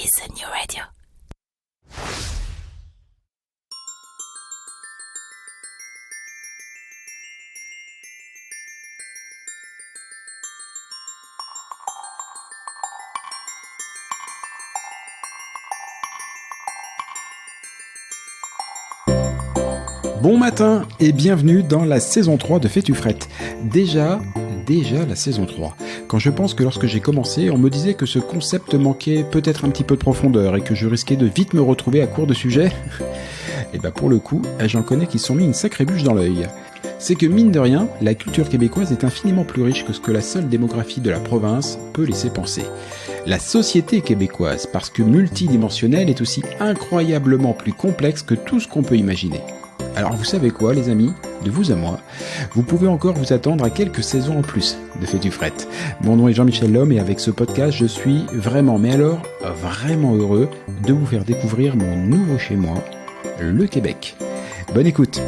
is the new radio. Bon matin et bienvenue dans la saison 3 de Fais-tu frette. Déjà la saison 3. Quand je pense que lorsque j'ai commencé, on me disait que ce concept manquait peut-être un petit peu de profondeur et que je risquais de vite me retrouver à court de sujets, et bah pour le coup, j'en connais qui se sont mis une sacrée bûche dans l'œil. C'est que mine de rien, la culture québécoise est infiniment plus riche que ce que la seule démographie de la province peut laisser penser. La société québécoise, parce que multidimensionnelle, est aussi incroyablement plus complexe que tout ce qu'on peut imaginer. Alors vous savez quoi les amis, de vous à moi, vous pouvez encore vous attendre à quelques saisons en plus de Fais-tu frette. Mon nom est Jean-Michel Lhomme et avec ce podcast je suis vraiment, mais alors vraiment heureux de vous faire découvrir mon nouveau chez moi, le Québec. Bonne écoute.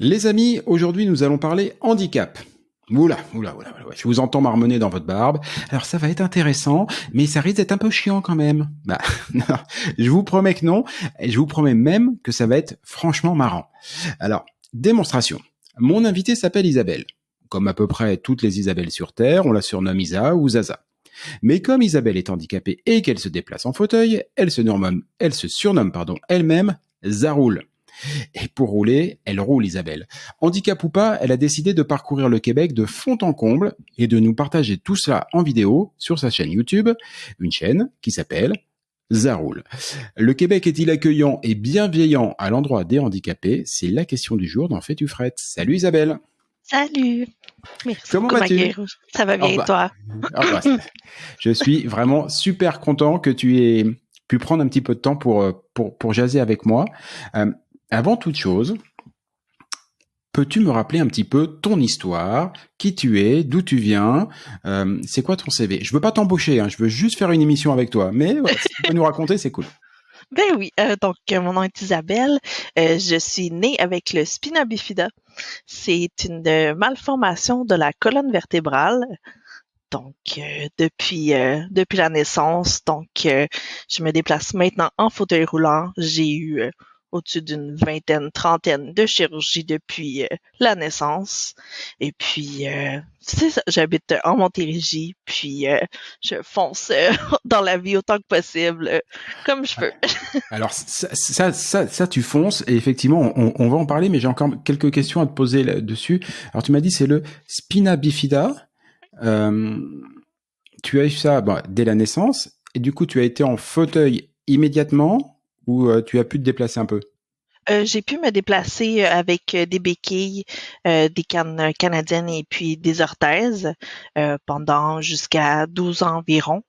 Les amis, aujourd'hui nous allons parler handicap. Oula, je vous entends marmonner dans votre barbe. Alors ça va être intéressant, mais ça risque d'être un peu chiant quand même. Bah, non, je vous promets que non, et je vous promets même que ça va être franchement marrant. Alors, démonstration. Mon invitée s'appelle Isabelle. Comme à peu près toutes les Isabelles sur Terre, on la surnomme Isa ou Zaza. Mais comme Isabelle est handicapée et qu'elle se déplace en fauteuil, elle se surnomme elle-même Zaroule. Et pour rouler, elle roule Isabelle. Handicap ou pas, elle a décidé de parcourir le Québec de fond en comble et de nous partager tout cela en vidéo sur sa chaîne YouTube, une chaîne qui s'appelle Zaroule. Le Québec est-il accueillant et bienveillant à l'endroit des handicapés? C'est la question du jour dans Fais-tu frette. Salut Isabelle. Salut. Merci. Comment vas-tu? Ça va bien et toi? Je suis vraiment super content que tu aies pu prendre un petit peu de temps pour jaser avec moi. Avant toute chose, peux-tu me rappeler un petit peu ton histoire, qui tu es, d'où tu viens, c'est quoi ton CV? Je veux pas t'embaucher, je veux juste faire une émission avec toi, mais voilà, si tu peux nous raconter, c'est cool. Ben oui, donc mon nom est Isabelle. Je suis née avec le spina bifida. C'est une malformation de la colonne vertébrale. Donc depuis la naissance, je me déplace maintenant en fauteuil roulant. J'ai eu au-dessus d'une trentaine de chirurgies depuis la naissance. Et puis c'est ça, j'habite en Montérégie, puis je fonce dans la vie autant que possible, comme je peux. Alors ça tu fonces et effectivement on va en parler, mais j'ai encore quelques questions à te poser là-dessus. Alors tu m'as dit c'est le spina bifida. Tu as eu ça dès la naissance et du coup tu as été en fauteuil immédiatement ou tu as pu te déplacer un peu? J'ai pu me déplacer avec des béquilles, des cannes canadiennes et puis des orthèses pendant jusqu'à 12 ans environ.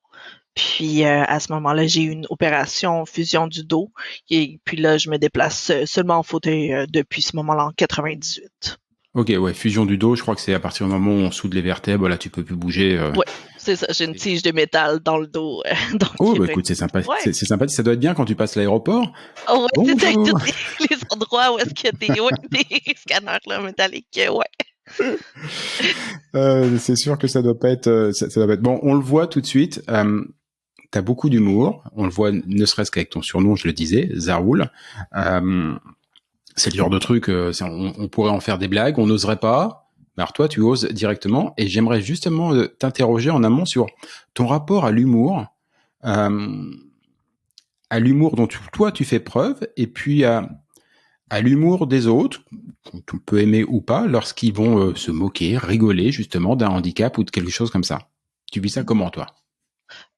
Puis à ce moment-là, j'ai eu une opération fusion du dos et puis là, je me déplace seulement en fauteuil depuis ce moment-là en 98. Ok, ouais, fusion du dos, je crois que c'est à partir du moment où on soude les vertèbres, là tu peux plus bouger. Ouais, c'est ça, j'ai une tige de métal dans le dos. Donc, Oh bah écoute, c'est sympa, ouais. c'est sympathique, ça doit être bien quand tu passes l'aéroport. Oh, ouais, c'est ça, Bonjour. tous les endroits où est-ce qu'il y a des scanners là, métalliques, ouais. C'est sûr que ça doit pas être, ça doit pas être. Bon, on le voit tout de suite. T'as beaucoup d'humour. On le voit, ne serait-ce qu'avec ton surnom, je le disais, Zaroul. C'est le genre de truc, on pourrait en faire des blagues, on n'oserait pas. Mais alors toi, tu oses directement. Et j'aimerais justement t'interroger en amont sur ton rapport à l'humour dont toi tu fais preuve, et puis à l'humour des autres, qu'on peut aimer ou pas, lorsqu'ils vont se moquer, rigoler justement d'un handicap ou de quelque chose comme ça. Tu vis ça comment, toi?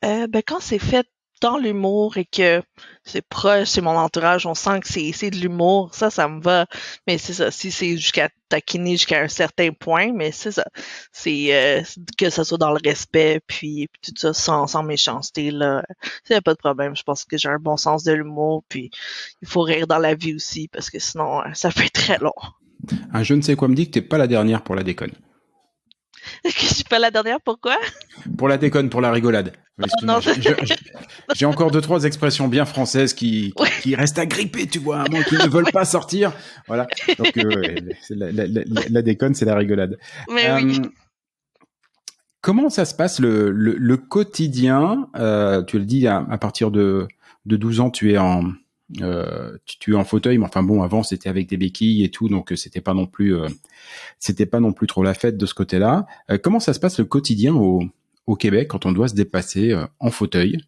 Ben, quand c'est fait dans l'humour et que c'est proche, c'est mon entourage, on sent que c'est de l'humour, ça me va. Mais c'est ça, si c'est jusqu'à taquiner jusqu'à un certain point, mais c'est ça. C'est que ça soit dans le respect, puis tout ça sans méchanceté, là. Il n'y a pas de problème. Je pense que j'ai un bon sens de l'humour, puis il faut rire dans la vie aussi, parce que sinon, ça peut être très long. Un je ne sais quoi me dit que t'es pas la dernière pour la déconne. Que je suis pas la dernière, pourquoi? Pour la déconne, pour la rigolade. Excuse-moi, Non, j'ai encore deux, trois expressions bien françaises qui restent agrippées, tu vois, à moi, qui ne veulent pas sortir. Voilà. Donc, la déconne, c'est la rigolade. mais oui. Comment ça se passe le quotidien? Tu le dis, à partir de 12 ans, tu es en fauteuil, mais enfin bon, avant c'était avec des béquilles et tout, donc c'était pas non plus trop la fête de ce côté-là. Comment ça se passe le quotidien au Québec quand on doit se déplacer en fauteuil?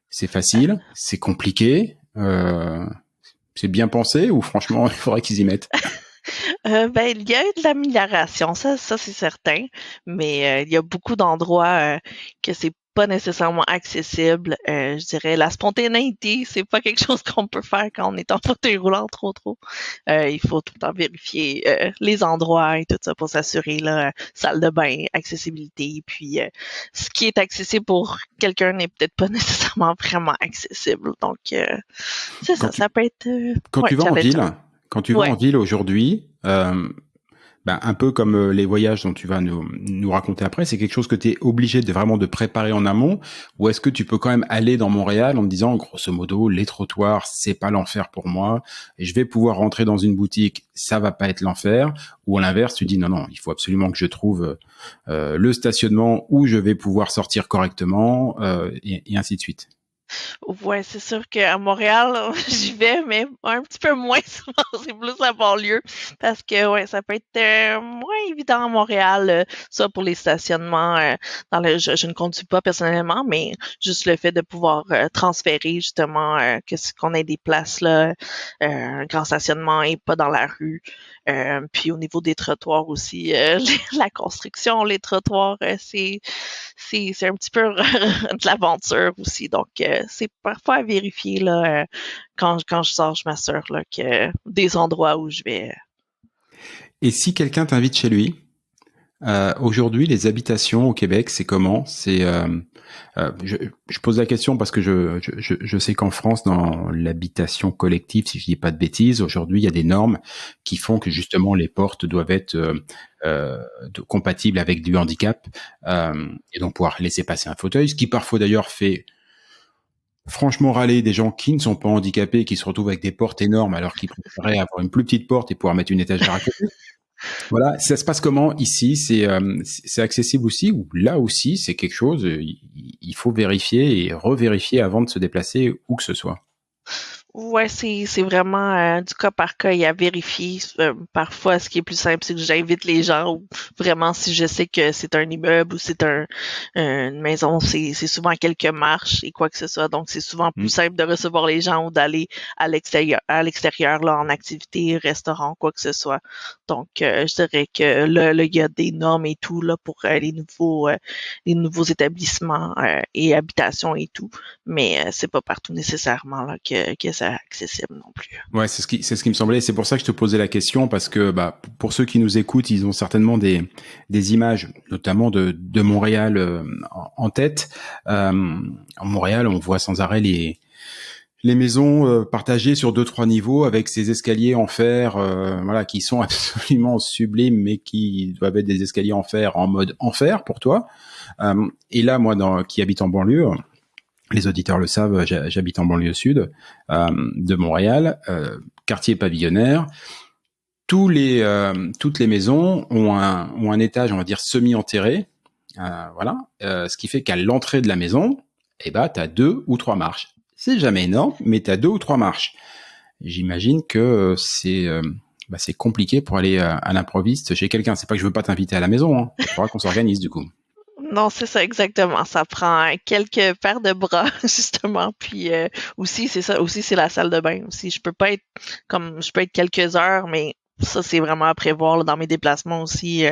C'est facile, c'est compliqué, c'est bien pensé ou franchement il faudrait qu'ils y mettent? Ben, il y a eu de l'amélioration, ça c'est certain, mais il y a beaucoup d'endroits que c'est pas nécessairement accessible. Je dirais la spontanéité, c'est pas quelque chose qu'on peut faire quand on est en fauteuil roulant trop. Il faut tout le temps vérifier les endroits et tout ça pour s'assurer là, salle de bain, accessibilité, puis ce qui est accessible pour quelqu'un n'est peut-être pas nécessairement vraiment accessible. Donc c'est Quand ça, tu, ça peut être quand tu vas en ville, challengeant. quand tu vas Ouais. en ville aujourd'hui, un peu comme les voyages dont tu vas nous raconter après, c'est quelque chose que tu es obligé de vraiment de préparer en amont, ou est-ce que tu peux quand même aller dans Montréal en te disant, grosso modo, les trottoirs, c'est pas l'enfer pour moi, et je vais pouvoir rentrer dans une boutique, ça va pas être l'enfer, ou à l'inverse, tu dis non, il faut absolument que je trouve le stationnement où je vais pouvoir sortir correctement, et ainsi de suite. Ouais, c'est sûr qu'à Montréal, j'y vais, mais un petit peu moins souvent, c'est plus la banlieue, parce que ouais, ça peut être moins évident à Montréal, ça pour les stationnements. Je ne conduis pas personnellement, mais juste le fait de pouvoir transférer justement qu'on ait des places là, un grand stationnement et pas dans la rue. Puis au niveau des trottoirs aussi, la construction, les trottoirs, c'est un petit peu de l'aventure aussi. Donc, c'est parfois à vérifier là, quand je sors, je m'assure là, que des endroits où je vais. Et si quelqu'un t'invite chez lui, aujourd'hui, les habitations au Québec, c'est comment? Je pose la question parce que je sais qu'en France, dans l'habitation collective, si je dis pas de bêtises, aujourd'hui, il y a des normes qui font que justement les portes doivent être compatibles avec du handicap, et donc pouvoir laisser passer un fauteuil, ce qui parfois d'ailleurs fait franchement râler des gens qui ne sont pas handicapés et qui se retrouvent avec des portes énormes alors qu'ils préféraient avoir une plus petite porte et pouvoir mettre une étagère à côté. Voilà, ça se passe comment ici? C'est accessible aussi ou là aussi c'est quelque chose, il faut vérifier et revérifier avant de se déplacer où que ce soit. Ouais, c'est vraiment du cas par cas et à vérifier. Parfois, ce qui est plus simple, c'est que j'invite les gens ou vraiment si je sais que c'est un immeuble ou c'est une maison, c'est souvent quelques marches et quoi que ce soit. Donc, c'est souvent plus Mm. simple de recevoir les gens ou d'aller à l'extérieur là en activité, restaurant, quoi que ce soit. Donc, je dirais que là, il y a des normes et tout là pour les nouveaux établissements et habitations et tout. Mais c'est pas partout nécessairement là que c'est accessible non plus. Ouais, c'est ce qui me semblait. C'est pour ça que je te posais la question parce que pour ceux qui nous écoutent, ils ont certainement des images, notamment de Montréal en tête. En Montréal, on voit sans arrêt les maisons partagées sur 2-3 niveaux avec ces escaliers en fer, voilà, qui sont absolument sublimes, mais qui doivent être des escaliers en fer en mode enfer pour toi. Et là, moi, qui habite en banlieue, les auditeurs le savent, j'habite en banlieue sud de Montréal, quartier pavillonnaire. Toutes les maisons ont un étage, on va dire, semi-enterré. Voilà. Ce qui fait qu'à l'entrée de la maison, t'as 2 ou 3 marches. C'est jamais énorme, mais t'as 2 ou 3 marches. J'imagine que c'est compliqué pour aller à l'improviste chez quelqu'un. C'est pas que je veux pas t'inviter à la maison, hein. Il faudra qu'on s'organise du coup. Non, c'est ça exactement. Ça prend quelques paires de bras justement. Puis aussi c'est ça. Aussi c'est la salle de bain. Aussi je peux être quelques heures, mais ça c'est vraiment à prévoir là, dans mes déplacements aussi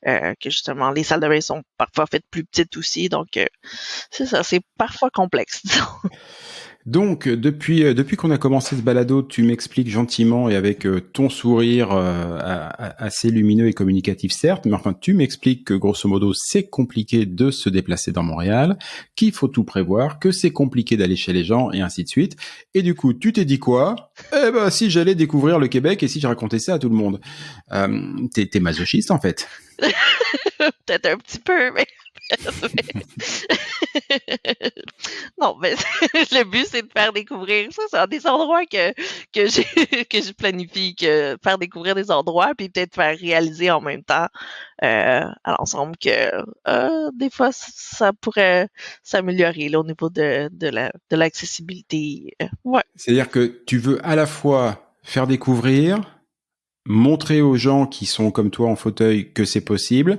que justement les salles de bain sont parfois faites plus petites aussi. Donc c'est ça. C'est parfois complexe. Disons. Donc, depuis qu'on a commencé ce balado, tu m'expliques gentiment et avec ton sourire assez lumineux et communicatif, certes, mais enfin, tu m'expliques que grosso modo, c'est compliqué de se déplacer dans Montréal, qu'il faut tout prévoir, que c'est compliqué d'aller chez les gens et ainsi de suite. Et du coup, tu t'es dit quoi? Eh ben, si j'allais découvrir le Québec et si je racontais ça à tout le monde. T'es masochiste en fait. Peut-être un petit peu, mais Non, mais le but, c'est de faire découvrir ça. C'est des endroits que j'ai que je planifie, que faire découvrir des endroits, puis peut-être faire réaliser en même temps à l'ensemble que des fois, ça pourrait s'améliorer là, au niveau de l'accessibilité. Ouais. C'est-à-dire que tu veux à la fois faire découvrir, montrer aux gens qui sont comme toi en fauteuil que c'est possible,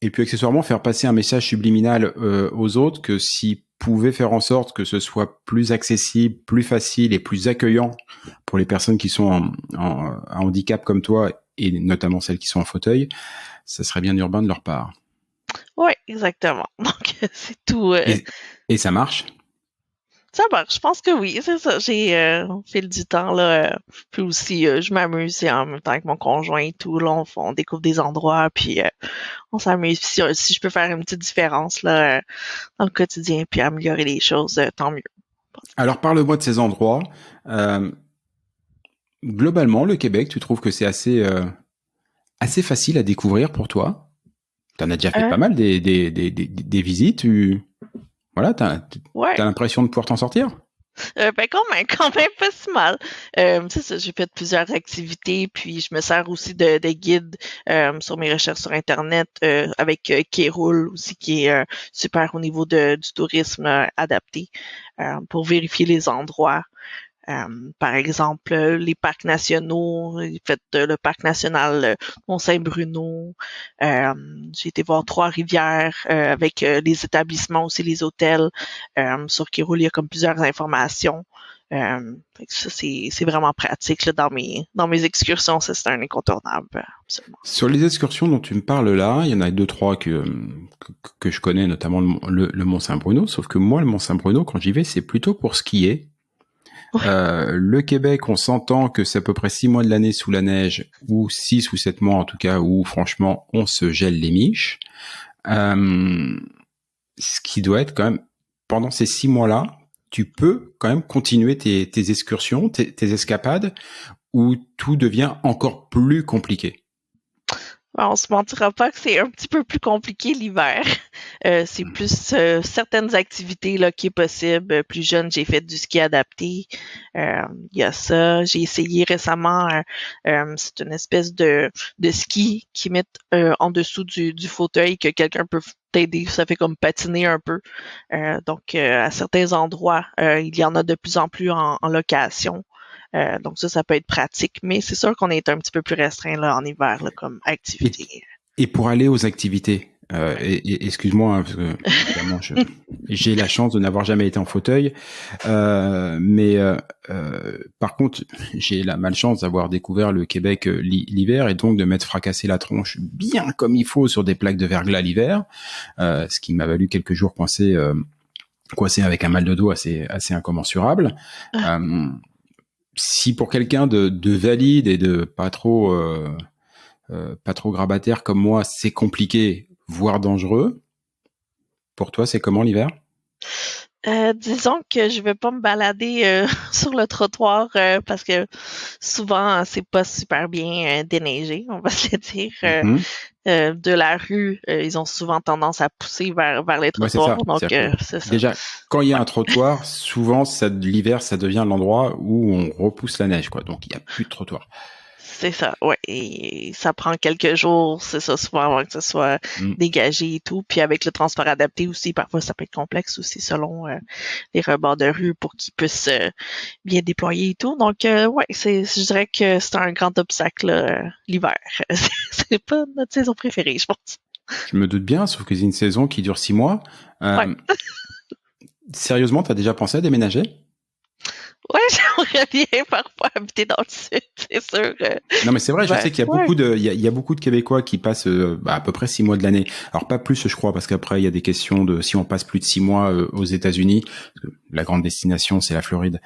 et puis accessoirement faire passer un message subliminal aux autres que s'ils pouvaient faire en sorte que ce soit plus accessible, plus facile et plus accueillant pour les personnes qui sont en handicap comme toi, et notamment celles qui sont en fauteuil, ça serait bien urbain de leur part. Ouais, exactement. Donc, c'est tout. Et ça marche. Ça marche, je pense que oui, c'est ça. J'ai fait du temps là, puis aussi je m'amuse en même temps avec mon conjoint et tout. Là, on découvre des endroits, puis on s'amuse. Puis si je peux faire une petite différence là dans le quotidien, puis améliorer les choses, tant mieux. Alors parle-moi de ces endroits. Globalement, le Québec, tu trouves que c'est assez facile à découvrir pour toi? T'en as déjà fait Euh, pas mal des visites. Voilà, t'as ouais. l'impression de pouvoir t'en sortir? Ben quand même pas si mal. C'est ça, j'ai fait plusieurs activités, puis je me sers aussi de guides sur mes recherches sur Internet avec Kéroul aussi, qui est super au niveau du tourisme adapté pour vérifier les endroits. Par exemple, les parcs nationaux, j'ai fait le parc national Mont-Saint-Bruno. Euh, j'ai été voir Trois-Rivières avec les établissements aussi, les hôtels. Sur Kéroul, il y a comme plusieurs informations. Fait que ça, c'est vraiment pratique là, dans mes excursions. Ça, c'est un incontournable, absolument. Sur les excursions dont tu me parles là, il y en a deux, trois que je connais, notamment le Mont-Saint-Bruno. Sauf que moi, le Mont-Saint-Bruno, quand j'y vais, c'est plutôt pour skier. Le Québec, on s'entend que c'est à peu près 6 mois de l'année sous la neige, ou 6 ou 7 mois en tout cas, où franchement, on se gèle les miches. Ce qui doit être quand même, pendant ces 6 mois-là, tu peux quand même continuer tes excursions, tes escapades, où tout devient encore plus compliqué. Ben, on se mentira pas que c'est un petit peu plus compliqué l'hiver. C'est plus certaines activités là qui est possible. Plus jeune, j'ai fait du ski adapté. Il y a ça. J'ai essayé récemment. C'est une espèce de ski qui met en dessous du fauteuil que quelqu'un peut t'aider. Ça fait comme patiner un peu. Donc à certains endroits, il y en a de plus en plus en location. Donc ça peut être pratique, mais c'est sûr qu'on est un petit peu plus restreint là en hiver là, comme Et, activité. et pour aller aux activités, Ouais. excuse-moi, hein, parce que évidemment, j'ai la chance de n'avoir jamais été en fauteuil, mais par contre, j'ai la malchance d'avoir découvert le Québec l'hiver, et donc de m'être fracassé la tronche bien comme il faut sur des plaques de verglas l'hiver, ce qui m'a valu quelques jours coincé avec un mal de dos assez incommensurable. Si pour quelqu'un de valide et de pas trop grabataire comme moi, c'est compliqué, voire dangereux. Pour toi, c'est comment l'hiver? Disons que je vais pas me balader sur le trottoir parce que souvent c'est pas super bien déneigé, on va se le dire. Mhm. De la rue, ils ont souvent tendance à pousser vers les Ouais, c'est trottoirs, ça. donc C'est-à-dire que c'est ça. déjà, quand il y a un trottoir, souvent, l'hiver, ça devient l'endroit où on repousse la neige, quoi. Donc, il n'y a plus de trottoir. C'est ça, ouais. Et ça prend quelques jours, c'est ça, souvent avant que ce soit Mm. dégagé et tout. Puis avec le transport adapté aussi, parfois ça peut être complexe aussi selon les rebords de rue pour qu'ils puissent bien déployer et tout. Donc ouais, je dirais que c'est un grand obstacle l'hiver. C'est pas notre saison préférée, je pense. Je me doute bien, sauf que c'est une saison qui dure 6 mois. Ouais. Sérieusement, t'as déjà pensé à déménager? Ouais, j'aimerais bien parfois habiter dans le sud, c'est sûr. Non, mais c'est vrai, je Ben, sais qu'il y a ouais. il y a beaucoup de Québécois qui passent à peu près 6 mois de l'année. Alors pas plus, je crois, parce qu'après il y a des questions de si on passe plus de 6 mois aux États-Unis, parce que la grande destination c'est la Floride.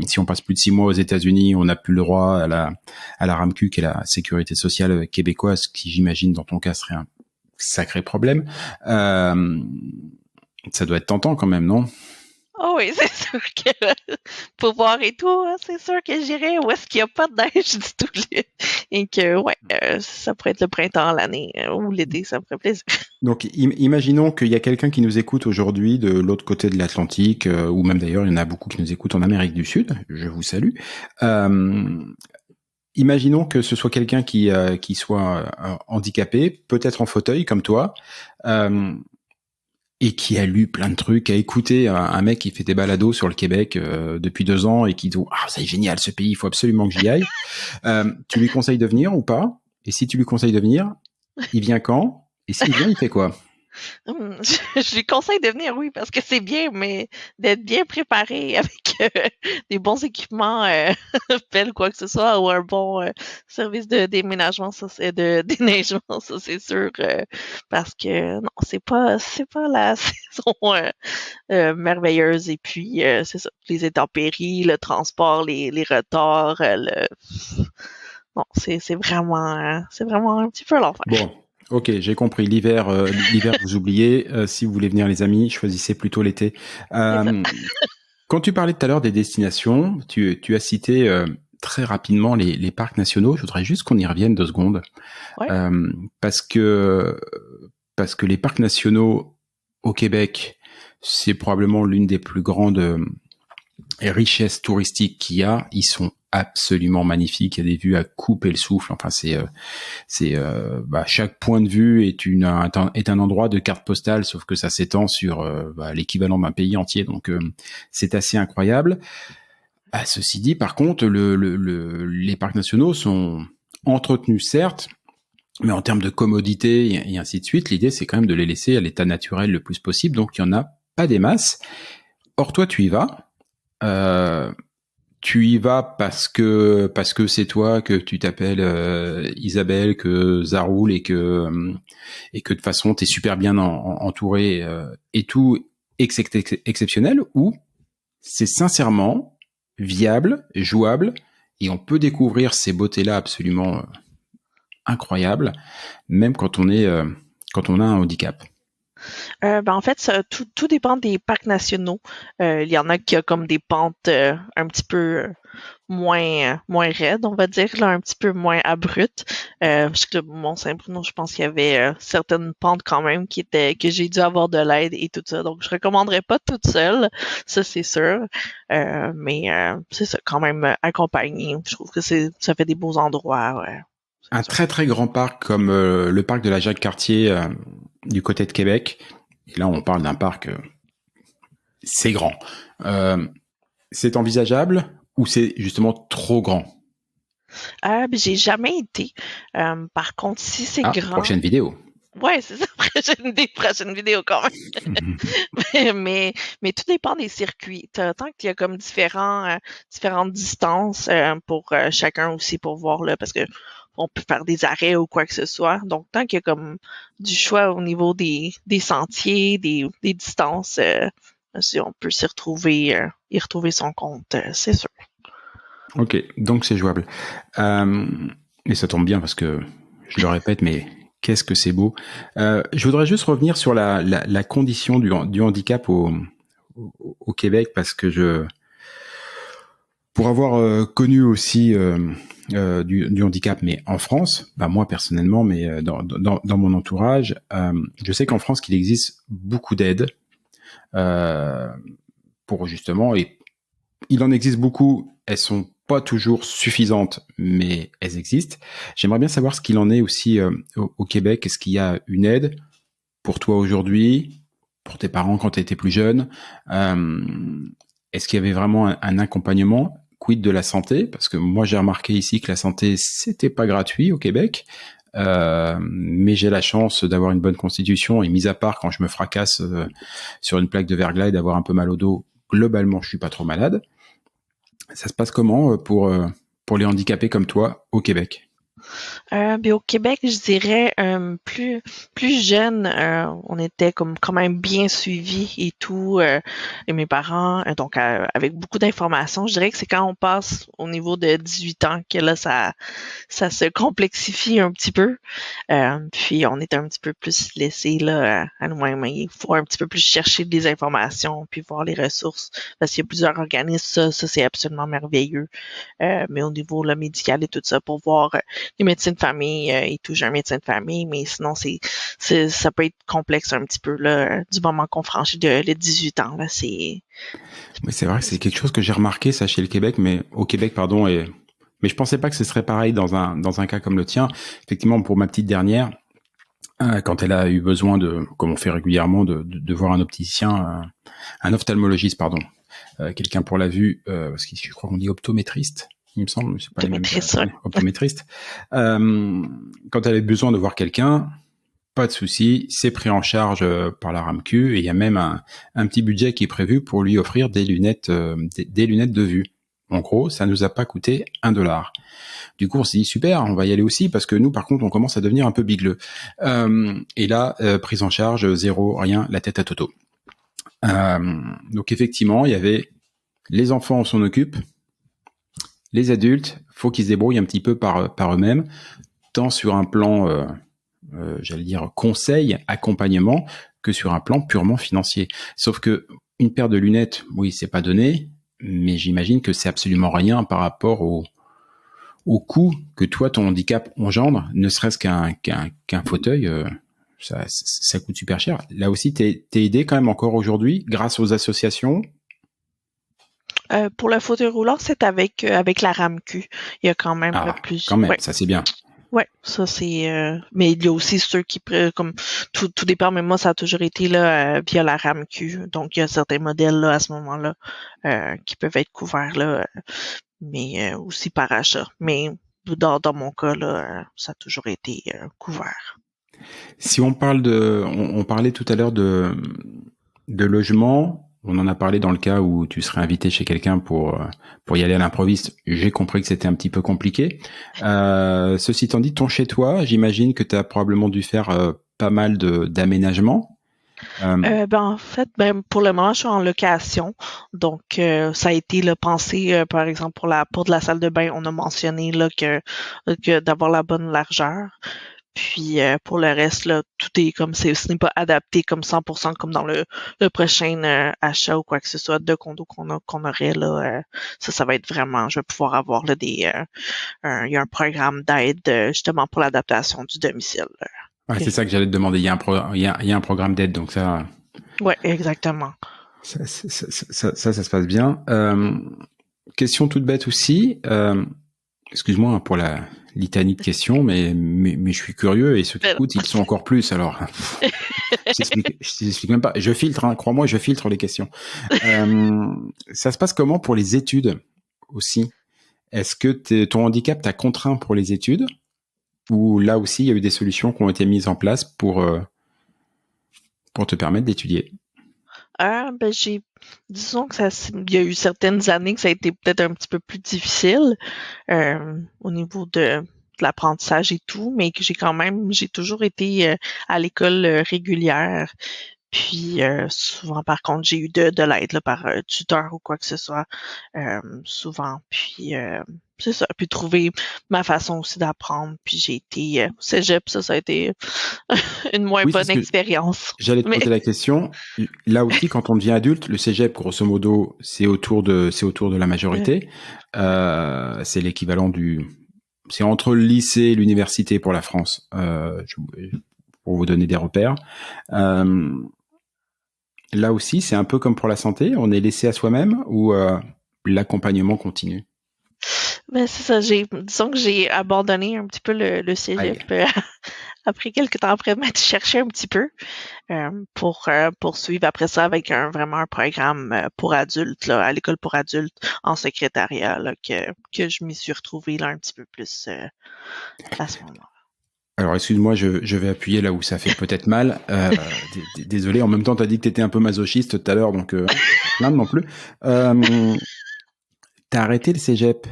Si on passe plus de 6 mois aux États-Unis, on n'a plus le droit à la RAMQ, qui est la sécurité sociale québécoise, qui j'imagine dans ton cas serait un sacré problème. Ça doit être tentant quand même, non? Oh oui, c'est sûr que pour voir et tout, hein, c'est sûr que j'irai où est-ce qu'il n'y a pas de neige du tout. Et que, ouais, ça pourrait être le printemps, l'année ou l'été, ça me ferait plaisir. Donc, imaginons qu'il y a quelqu'un qui nous écoute aujourd'hui de l'autre côté de l'Atlantique, ou même d'ailleurs, il y en a beaucoup qui nous écoutent en Amérique du Sud. Je vous salue. Euh, Imaginons que ce soit quelqu'un qui soit handicapé, peut-être en fauteuil comme toi, euh, et qui a lu plein de trucs, a écouté un mec qui fait des balados sur le Québec depuis 2 ans et qui dit ah c'est génial ce pays, il faut absolument que j'y aille. Tu lui conseilles de venir ou pas? Et si tu lui conseilles de venir, il vient quand? Et s'il vient, il fait quoi? Je lui conseille de venir, oui, parce que c'est bien, mais d'être bien préparé avec des bons équipements, pelle quoi que ce soit, ou un bon service de déménagement, ça c'est de déneigement, ça c'est sûr, parce que non, c'est pas la saison merveilleuse. Et puis c'est ça, les intempéries, le transport, les retards, non, c'est vraiment un petit peu l'enfer. Bon, ok, j'ai compris. L'hiver, vous oubliez. Si vous voulez venir, les amis, choisissez plutôt l'été. C'est ça. Quand tu parlais tout à l'heure des destinations, tu as cité très rapidement les parcs nationaux. Je voudrais juste qu'on y revienne 2 secondes. Ouais. Euh, parce que parce que les parcs nationaux au Québec, c'est probablement l'une des plus grandes richesses touristiques qu'il y a. Ils sont absolument magnifiques. Il y a des vues à couper le souffle. Enfin, chaque point de vue est un endroit de carte postale, sauf que ça s'étend sur l'équivalent d'un pays entier. Donc, c'est assez incroyable. Ceci dit, par contre, les parcs nationaux sont entretenus, certes, mais en termes de commodité et ainsi de suite, l'idée, c'est quand même de les laisser à l'état naturel le plus possible. Donc, il y en a pas des masses. Or, toi, tu y vas. Euh, Tu y vas parce que c'est toi, que tu t'appelles Isabelle, que Zaroul et que de toute façon t'es super bien entouré et tout exceptionnel, ou c'est sincèrement viable, jouable, et on peut découvrir ces beautés-là absolument incroyables, même quand on a un handicap. En fait, tout dépend des parcs nationaux. Il y en a qui ont comme des pentes un petit peu moins raides, on va dire, là, un petit peu moins abruptes. Parce que Mont-Saint-Bruno, je pense qu'il y avait certaines pentes quand même que j'ai dû avoir de l'aide et tout ça. Donc, je recommanderais pas toute seule, ça c'est sûr. Mais c'est ça, quand même accompagné. Je trouve que ça fait des beaux endroits. Ouais, Un c'est sûr. très très grand parc comme le parc de la Jacques-Cartier du côté de Québec. Et là, on parle d'un parc, c'est grand. Euh, c'est envisageable ou c'est justement trop grand? J'ai jamais été. Par contre, si c'est Ah, grand, prochaine vidéo. ouais, c'est ça, prochaine vidéo quand même. Mais tout dépend des circuits. Tant qu'il y a comme différentes distances pour chacun aussi pour voir là, parce que on peut faire des arrêts ou quoi que ce soit. Donc tant qu'il y a comme du choix au niveau des sentiers, des distances, si on peut y retrouver son compte, c'est sûr. Ok, donc c'est jouable. Euh, et ça tombe bien parce que je le répète, mais qu'est-ce que c'est beau. Je voudrais juste revenir sur la condition du handicap au Québec, parce que pour avoir connu aussi du handicap, mais en France, bah moi personnellement, mais dans mon entourage, je sais qu'en France qu'il existe beaucoup d'aides euh, pour justement, et il en existe beaucoup. Elles sont pas toujours suffisantes, mais elles existent. J'aimerais bien savoir ce qu'il en est aussi au Québec. Est-ce qu'il y a une aide pour toi aujourd'hui, pour tes parents quand tu étais plus jeune? Est-ce qu'il y avait vraiment un accompagnement? Quid de la santé? Parce que moi, j'ai remarqué ici que la santé, c'était pas gratuit au Québec. Mais j'ai la chance d'avoir une bonne constitution, et mis à part quand je me fracasse sur une plaque de verglas et d'avoir un peu mal au dos, globalement, je suis pas trop malade. Ça se passe comment pour les handicapés comme toi au Québec? Puis au Québec, je dirais plus jeune, on était comme quand même bien suivis et tout. Et mes parents, donc avec beaucoup d'informations, je dirais que c'est quand on passe au niveau de 18 ans que là ça se complexifie un petit peu. Puis on est un petit peu plus laissé là à nous-mêmes. Il faut un petit peu plus chercher des informations puis voir les ressources parce qu'il y a plusieurs organismes. Ça c'est absolument merveilleux. Mais au niveau là, médical et tout ça, pour voir les médecins de famille et tout, j'ai un médecin de famille, mais sinon ça peut être complexe un petit peu là, du moment qu'on franchit les 18 ans là, c'est Oui, c'est vrai, c'est quelque chose que j'ai remarqué ça chez le Québec, mais au Québec, pardon, mais je pensais pas que ce serait pareil dans un cas comme le tien. Effectivement, pour ma petite dernière, quand elle a eu besoin de, comme on fait régulièrement, de voir un opticien, un ophtalmologiste, pardon, quelqu'un pour la vue, parce que je crois qu'on dit optométriste, il me semble, c'est pas de les mêmes, maîtrise. Ouais. optométriste. Quand elle a eu besoin de voir quelqu'un, pas de souci, c'est pris en charge par la RAMQ et il y a même un petit budget qui est prévu pour lui offrir des lunettes, des lunettes de vue. En gros, ça nous a pas coûté $1. Du coup, on s'est dit super, on va y aller aussi parce que nous, par contre, on commence à devenir un peu bigleux. Et là, prise en charge, zéro, rien, la tête à Toto. Donc effectivement, il y avait les enfants, on s'en occupe, les adultes, faut qu'ils se débrouillent un petit peu par eux-mêmes, tant sur un plan, j'allais dire conseil, accompagnement, que sur un plan purement financier. Sauf que une paire de lunettes, oui, c'est pas donné, mais j'imagine que c'est absolument rien par rapport au coût que toi, ton handicap engendre, ne serait-ce qu'un fauteuil, ça coûte super cher. Là aussi, t'es aidé quand même encore aujourd'hui grâce aux associations. Pour le fauteuil roulant, c'est avec la RAMQ. Il y a quand même Ah, plus. quand même, Ouais. ça c'est bien. Ouais, ça c'est. Mais il y a aussi ceux qui comme tout dépend. Mais moi, ça a toujours été là via la RAMQ. Donc il y a certains modèles là à ce moment-là qui peuvent être couverts là, mais aussi par achat. Mais dans mon cas là, ça a toujours été couvert. Si on parle on parlait tout à l'heure de logement. On en a parlé dans le cas où tu serais invité chez quelqu'un pour y aller à l'improviste. J'ai compris que c'était un petit peu compliqué. Ceci étant dit, ton chez toi, j'imagine que tu as probablement dû faire pas mal d'aménagements. Ben en fait, ben pour le moment, je suis en location, donc ça a été là, pensé, par exemple pour de la salle de bain, on a mentionné là que d'avoir la bonne largeur. Puis pour le reste, là, tout est comme ce n'est pas adapté comme 100% comme dans le prochain achat ou quoi que ce soit de condo qu'on aurait là. Ça va être vraiment, je vais pouvoir avoir là il y a un programme d'aide justement pour l'adaptation du domicile. Ouais, c'est ça que j'allais te demander. Il y a un programme d'aide, donc Ouais, exactement. ça se passe bien. Question toute bête aussi. Excuse-moi hein, pour la litanie de questions, mais je suis curieux et ceux qui Ben, écoutent, ils sont encore plus. Alors, je t'explique même pas. Je filtre, hein, crois-moi, je filtre les questions. Ça se passe comment pour les études aussi? Est-ce que ton handicap t'a contraint pour les études ou là aussi il y a eu des solutions qui ont été mises en place pour te permettre d'étudier? Ben disons que il y a eu certaines années que ça a été peut-être un petit peu plus difficile au niveau de l'apprentissage et tout, mais que j'ai toujours été à l'école régulière. Puis souvent, par contre, j'ai eu de l'aide là, par tuteur ou quoi que ce soit, souvent. Puis c'est ça. Puis trouver ma façon aussi d'apprendre. Puis j'ai été au cégep, ça a été une moins Oui, c'est bonne ce que expérience. j'allais te Mais poser la question. Là aussi, quand on devient adulte, le cégep, grosso modo, c'est autour de la majorité. C'est l'équivalent c'est entre le lycée et l'université pour la France, pour vous donner des repères. Euh, Là aussi, c'est un peu comme pour la santé. On est laissé à soi-même ou l'accompagnement continue? Ben c'est ça, disons que j'ai abandonné un petit peu le cégep Aïe. après quelques temps après m'être cherché un petit peu pour poursuivre après ça avec vraiment un programme pour adultes là, à l'école pour adultes en secrétariat là, que je m'y suis retrouvée là un petit peu plus à ce moment-là. Alors, excuse-moi, je vais appuyer là où ça fait peut-être mal. Désolé. En même temps, t'as dit que t'étais un peu masochiste tout à l'heure, donc pas te plaindre non plus. T'as arrêté le cégep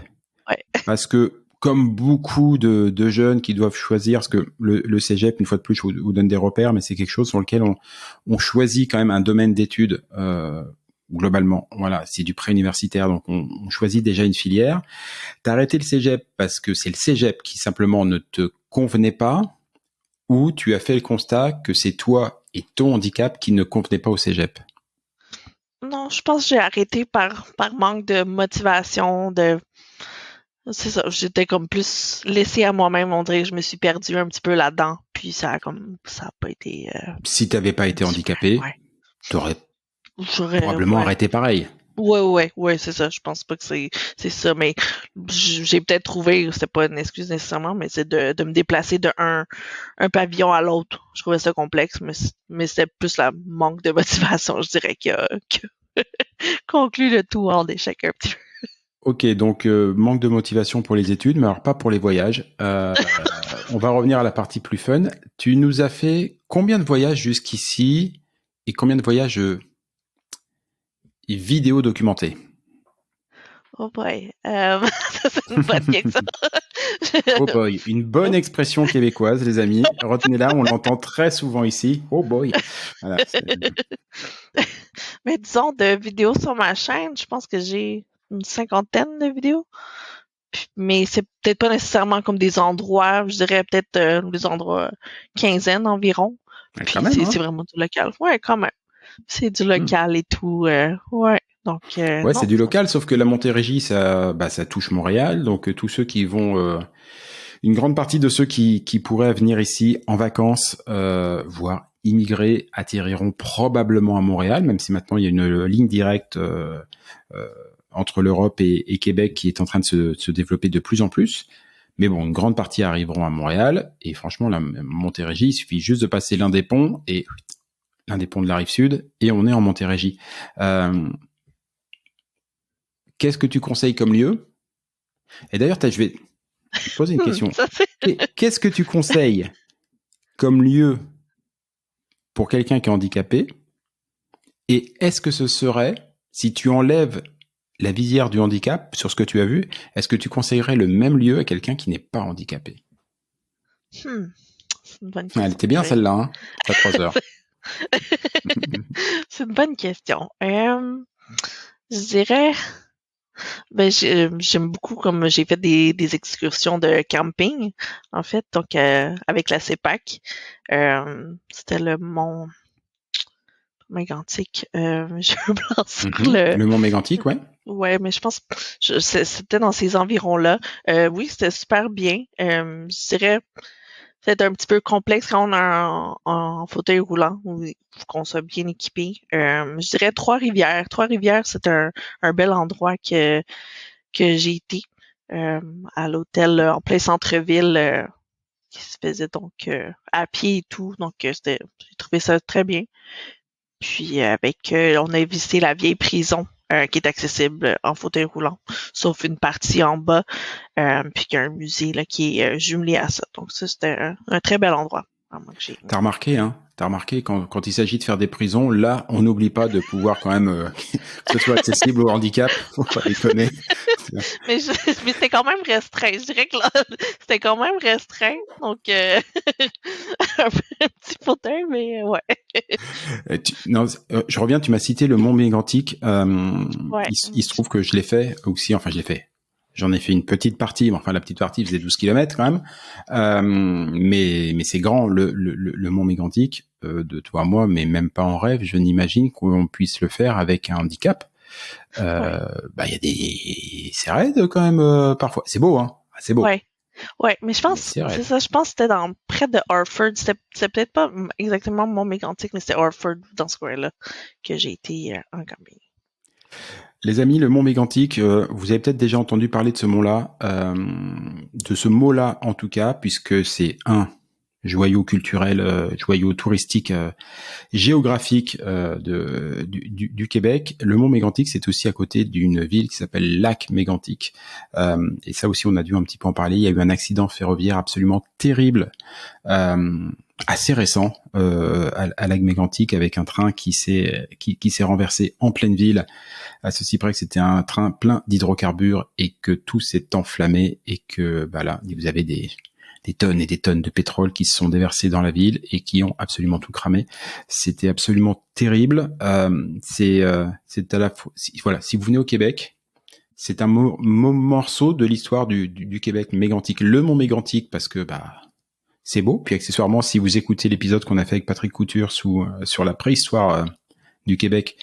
Ouais. parce que comme beaucoup de jeunes qui doivent choisir, parce que le cégep, une fois de plus, je vous donne des repères, mais c'est quelque chose sur lequel on choisit quand même un domaine d'études globalement. Voilà, c'est du pré-universitaire, donc on choisit déjà une filière. T'as arrêté le cégep parce que c'est le cégep qui simplement ne te convenait pas, ou tu as fait le constat que c'est toi et ton handicap qui ne convenaient pas au cégep? Non, je pense que j'ai arrêté par manque de motivation, c'est ça, j'étais comme plus laissée à moi-même, on dirait que je me suis perdue un petit peu là-dedans, puis ça a pas été Si t'avais pas été super, handicapé, ouais. t'aurais J'aurais, probablement ouais. arrêté pareil. Ouais, c'est ça. Je pense pas que c'est ça, mais j'ai peut-être trouvé, c'est pas une excuse nécessairement, mais c'est de me déplacer de un pavillon à l'autre. Je trouvais ça complexe, mais c'était plus la manque de motivation, je dirais, que conclut le tout en échec un petit peu. Ok, donc manque de motivation pour les études, mais alors pas pour les voyages. On va revenir à la partie plus fun. Tu nous as fait combien de voyages jusqu'ici et combien de voyages vidéo documentés? Oh boy. Ça, c'est une bonne question. Oh boy, une bonne expression québécoise, les amis. Retenez-la, on l'entend très souvent ici. Oh boy. Voilà, Mais disons, de vidéos sur ma chaîne, je pense que j'ai une cinquantaine de vidéos. Mais c'est peut-être pas nécessairement comme des endroits, je dirais peut-être des endroits quinzaine environ. quand Puis même, c'est hein. vraiment du local. Ouais, quand même. C'est du Hmm. local et tout. Ouais. Donc Ouais, c'est non, du ça. local, sauf que la Montérégie, ça touche Montréal. Donc tous ceux qui vont, une grande partie de ceux qui pourraient venir ici en vacances, voire immigrer, atterriront probablement à Montréal, même si maintenant il y a une ligne directe euh, entre l'Europe et Québec qui est en train de se développer de plus en plus. Mais bon, une grande partie arriveront à Montréal. Et franchement, la Montérégie, il suffit juste de passer l'un des ponts de la rive sud, et on est en Montérégie. Euh, Qu'est-ce que tu conseilles comme lieu? Et d'ailleurs, je vais te poser une question. Ça c'est. Qu'est-ce que tu conseilles comme lieu pour quelqu'un qui est handicapé? Et est-ce que ce serait, si tu enlèves la visière du handicap sur ce que tu as vu, est-ce que tu conseillerais le même lieu à quelqu'un qui n'est pas handicapé? Hmm, c'est une bonne Elle question. était bien celle-là, hein? Ça 3 heures. C'est une bonne question. Je dirais, ben j'aime beaucoup comme j'ai fait des excursions de camping en fait, donc avec la CEPAC. C'était le mont Mégantic. J'ai un blanc sur le. Le Mont Mégantic, ouais. Ouais, mais je pense c'était dans ces environs-là. Oui, c'était super bien. Je dirais c'est un petit peu complexe quand on est en fauteuil roulant ou faut qu'on soit bien équipé. Je dirais Trois-Rivières. Trois-Rivières, c'est un bel endroit que j'ai été à l'hôtel en plein centre-ville qui se faisait donc à pied et tout. Donc j'ai trouvé ça très bien. Puis avec on a visité la vieille prison qui est accessible en fauteuil roulant, sauf une partie en bas, puis qu'il y a un musée là, qui est jumelé à ça. Donc ça, c'était un très bel endroit. Vraiment que j'ai aimé. T'as remarqué, hein? T'as remarqué quand il s'agit de faire des prisons, là, on n'oublie pas de pouvoir quand même que ce soit accessible au handicap. Faut pas déconner. Mais c'était quand même restreint. Je dirais que là, c'était quand même restreint. Donc un petit fauteuil, mais ouais. Non, je reviens. Tu m'as cité le Mont Mégantic. Ouais. Il se trouve que je l'ai fait aussi. Enfin, je l'ai fait. J'en ai fait une petite partie. Enfin, la petite partie faisait 12 kilomètres quand même. Mais c'est grand, le Mont Mégantic. De toi à moi, mais même pas en rêve, je n'imagine qu'on puisse le faire avec un handicap. Ouais. Il y a c'est raide quand même parfois. C'est beau, hein. Ah, c'est beau, Ouais. Ouais, mais je mais pense, c'est c'est raide. ça, je pense que c'était dans près de Harford. C'était peut-être pas exactement Mont Mégantic, mais c'était Harford dans ce coin-là que j'ai été en camping. Les amis, le Mont Mégantic, vous avez peut-être déjà entendu parler de ce mont-là, de ce mot-là en tout cas, puisque c'est un joyau culturel, joyau touristique, géographique du Québec. Le Mont Mégantic, c'est aussi à côté d'une ville qui s'appelle Lac Mégantic. Et ça aussi, on a dû un petit peu en parler. Il y a eu un accident ferroviaire absolument terrible assez récent à Lac Mégantic avec un train qui s'est renversé en pleine ville. À ceci près que c'était un train plein d'hydrocarbures et que tout s'est enflammé et que là vous avez des tonnes et des tonnes de pétrole qui se sont déversées dans la ville et qui ont absolument tout cramé. C'était absolument terrible. C'est à la fois, si vous venez au Québec, c'est un morceau de l'histoire du Québec mégantic, le mont Mégantic, parce que c'est beau. Puis accessoirement, si vous écoutez l'épisode qu'on a fait avec Patrick Couture sur la préhistoire du Québec,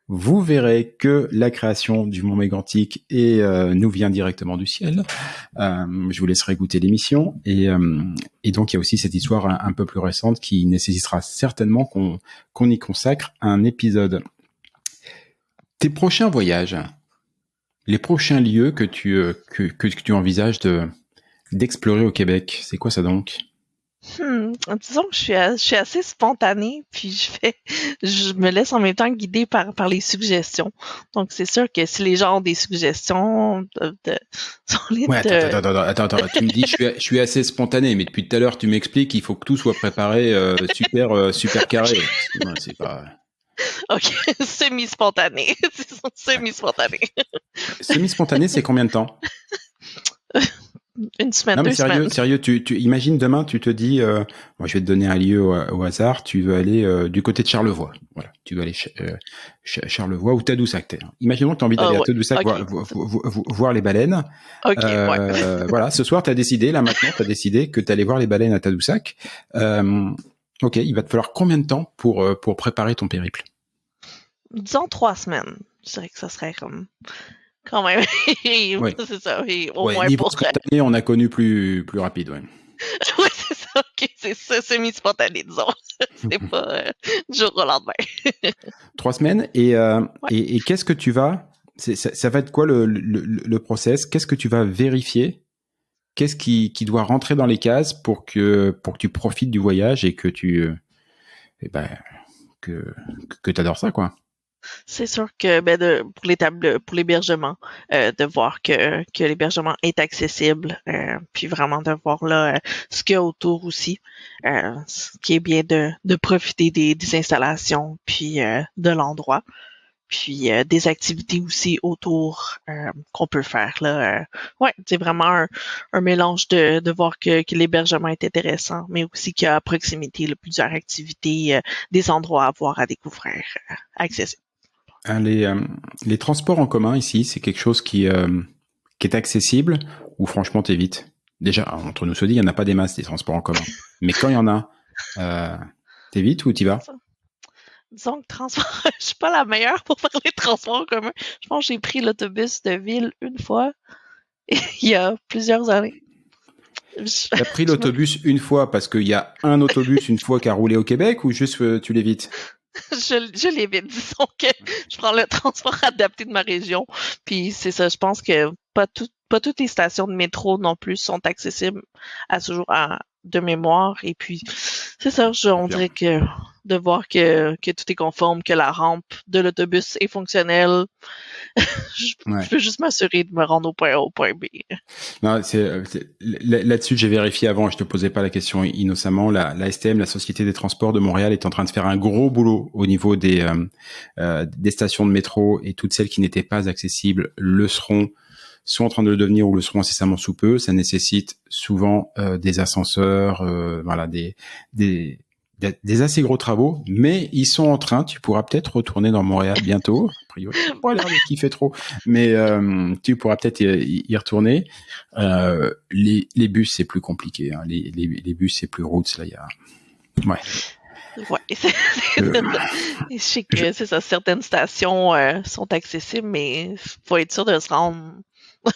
vous verrez que la création du mont Mégantic nous vient directement du ciel. Je vous laisserai écouter l'émission. Et donc, il y a aussi cette histoire un peu plus récente qui nécessitera certainement qu'on y consacre un épisode. Tes prochains voyages, les prochains lieux que tu envisages d'explorer au Québec, c'est quoi ça donc? Disons que je suis assez spontanée, puis je me laisse en même temps guider par les suggestions. Donc, c'est sûr que si les gens ont des suggestions, sont Ouais, attends, tu me dis je suis assez spontané, mais depuis tout à l'heure tu m'expliques qu'il faut que tout soit préparé super carré. Ouais, c'est pas Ok, semi-spontané. Disons semi-spontané. semi-spontané, c'est combien de temps? Une semaine, Non mais 2 semaines. sérieux, tu imagines demain, tu te dis, moi je vais te donner un lieu au hasard, tu veux aller du côté de Charlevoix, voilà, tu veux aller Charlevoix ou Tadoussac. Imaginons que tu as envie d'aller à Ouais, Tadoussac ok. voir les baleines. Ok, ouais. Voilà, ce soir tu as décidé, là maintenant tu as décidé que tu allais voir les baleines à Tadoussac. Ok, il va te falloir combien de temps pour préparer ton périple? Disons 3 semaines. Je dirais que ça serait quand même, Oui, c'est ça, et au ouais, moins niveau pour... spontané, on a connu plus rapide, ouais. Oui, c'est ça, ok, c'est ça, semi-spontané, disons. C'est pas du jour au lendemain. 3 semaines Ouais. et qu'est-ce que tu vas ça va être quoi le process? Qu'est-ce que tu vas vérifier? Qu'est-ce qui doit rentrer dans les cases pour que tu profites du voyage et que eh ben, que t'adores ça, quoi? C'est sûr que pour l'hébergement, de voir que l'hébergement est accessible, puis vraiment de voir là ce qu'il y a autour aussi, ce qui est bien de profiter des installations, puis de l'endroit, puis des activités aussi autour qu'on peut faire là. Ouais, c'est vraiment un mélange de voir que l'hébergement est intéressant, mais aussi qu'il y a à proximité là, plusieurs activités, des endroits à voir, à découvrir, accessibles. Hein, les transports en commun ici, c'est quelque chose qui est accessible ou franchement t'évites? Déjà, entre nous se dit, il n'y en a pas des masses des transports en commun. Mais quand il y en a, euh, t'évites ou t'y vas? Disons que transport, je suis pas la meilleure pour parler de transport en commun. Je pense que j'ai pris l'autobus de ville une fois, il y a plusieurs années. Je, T'as pris je me- l'autobus une fois parce qu'il y a un autobus une fois qui a roulé au Québec ou juste tu l'évites? je l'évite. Disons que je prends le transport adapté de ma région. Puis c'est ça, je pense que pas toutes les stations de métro non plus sont accessibles à ce jour de mémoire. Et puis c'est ça, on dirait que de voir que tout est conforme, que la rampe de l'autobus est fonctionnelle, je Ouais. peux juste m'assurer de me rendre au point A, au point B. Non, là-dessus, j'ai vérifié avant, je te posais pas la question innocemment. La STM, la Société des Transports de Montréal, est en train de faire un gros boulot au niveau des stations de métro et toutes celles qui n'étaient pas accessibles le seront, sont en train de le devenir ou le seront incessamment sous peu. Ça nécessite souvent des ascenseurs, voilà, des assez gros travaux, mais ils sont en train. Tu pourras peut-être retourner dans Montréal bientôt. A priori, t'as pas l'air de kiffer trop, mais tu pourras peut-être y retourner. Les bus, c'est plus compliqué. Hein. Les bus, c'est plus routes. Là, il y a. Ouais. Ouais, je sais que c'est ça, certaines stations sont accessibles, mais faut être sûr de se rendre